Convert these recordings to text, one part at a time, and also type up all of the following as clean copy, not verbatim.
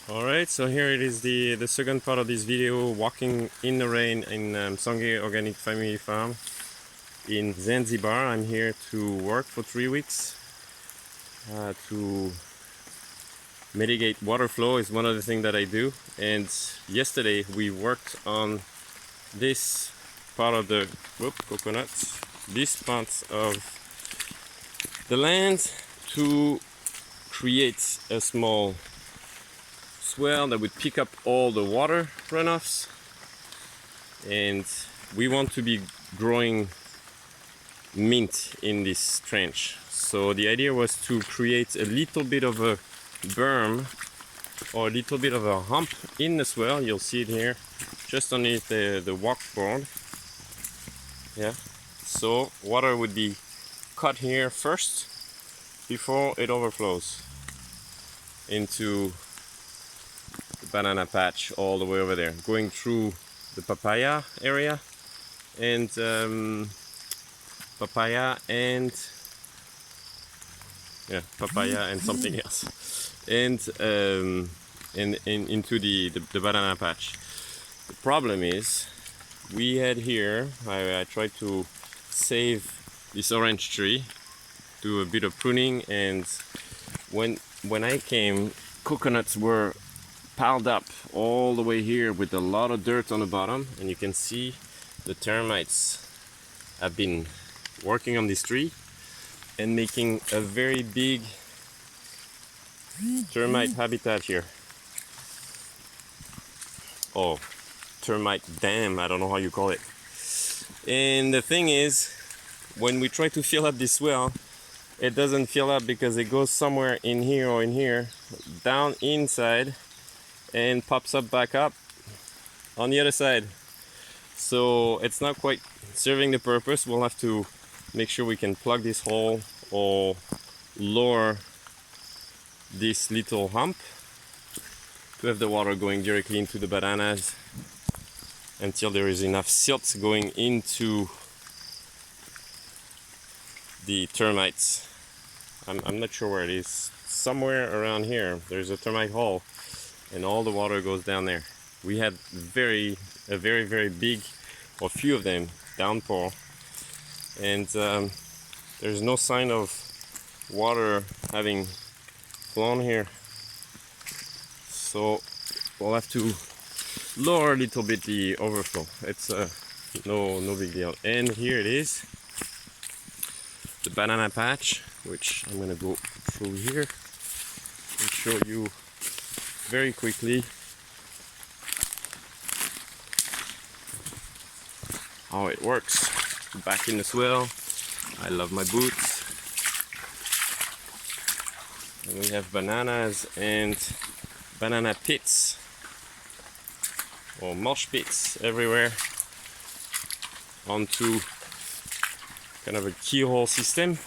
Alright, so here it is the second part of this video, walking in the rain in Msonge Organic Family Farm in Zanzibar. I'm here to work for 3 weeks to mitigate water flow is one of the things that I do. And yesterday we worked on this part of the coconuts, this part of the land to create a small swell that would pick up all the water runoffs, and we want to be growing mint in this trench. So the idea was to create a little bit of a berm or a little bit of a hump in the swell. You'll see it here just underneath the walkboard. Yeah, so water would be cut here first before it overflows into banana patch all the way over there, going through the papaya area and papaya and something else, and into the banana patch. The problem is we had here, I tried to save this orange tree, do a bit of pruning, and when I came, coconuts were piled up all the way here with a lot of dirt on the bottom, and you can see the termites have been working on this tree and making a very big termite habitat here. Oh, termite dam, I don't know how you call it. And the thing is, when we try to fill up this well, it doesn't fill up because it goes somewhere in here or in here, down inside, and pops up back up on the other side. So it's not quite serving the purpose. We'll have to make sure we can plug this hole or lower this little hump to have the water going directly into the bananas until there is enough silt going into the termites. I'm not sure where it is. Somewhere around here there's a termite hole, and all the water goes down there. We had a very big, or few of them, downpour, and there's no sign of water having flown here. So we'll have to lower a little bit the overflow. It's no big deal. And here it is, the banana patch, which I'm gonna go through here and show you very quickly how it works. Back in the swell. I love my boots. And we have bananas and banana pits or mosh pits everywhere onto kind of a keyhole system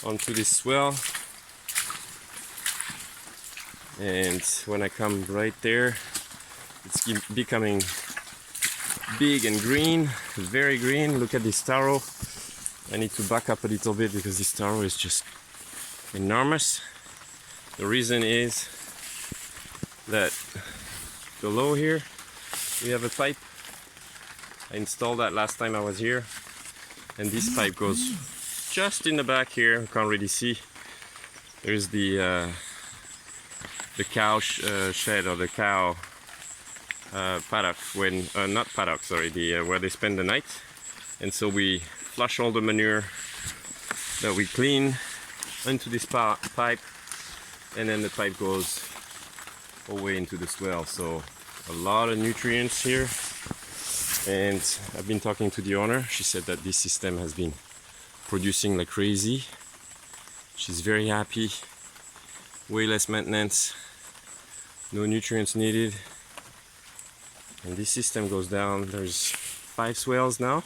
onto this swell. And when I come right there, it's becoming big and green, very green. Look at this taro. I need to back up a little bit because this taro is just enormous. The reason is that below here we have a pipe. I installed that last time I was here, and this pipe goes just in the back here. You can't really see. There's the cow shed, or the cow paddock, when not paddock, sorry, the where they spend the night. And so we flush all the manure that we clean into this pipe, and then the pipe goes away into the swell. So a lot of nutrients here. And I've been talking to the owner. She said that this system has been producing like crazy. She's very happy. Way less maintenance, no nutrients needed. And this system goes down. There's 5 swells now.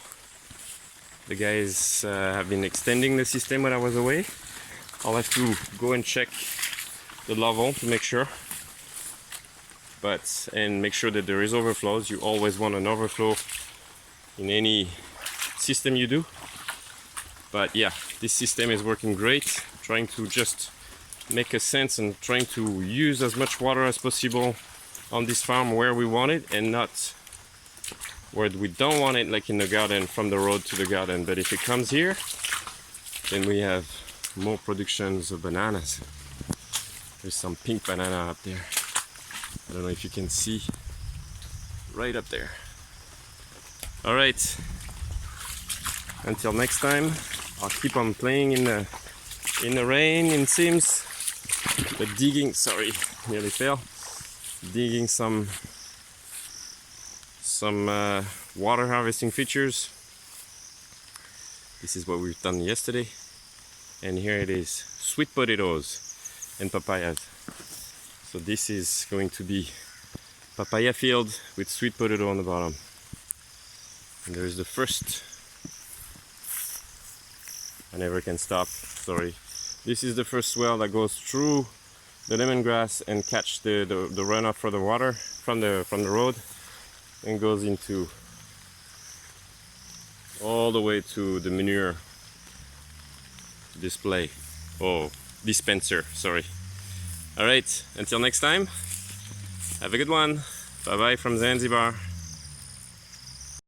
The guys have been extending the system when I was away. I'll have to go and check the level to make sure, and make sure that there is overflows. You always want an overflow in any system you do. But yeah, this system is working great. Trying to just make a sense and trying to use as much water as possible on this farm where we want it and not where we don't want it, like in the garden, from the road to the garden. But if it comes here, then we have more productions of bananas. There's some pink banana up there. I don't know if you can see, right up there. All right, until next time, I'll keep on playing in the rain in Sims, but digging, sorry, nearly fell, digging some water harvesting features. This is what we've done yesterday, and here it is, sweet potatoes and papayas. So this is going to be papaya field with sweet potato on the bottom. And there's the first, I never can stop, sorry. This is the first well that goes through the lemongrass and catch the runoff for the water from the road and goes into all the way to the manure display. Oh, dispenser, sorry. All right, until next time, have a good one. Bye bye from Zanzibar.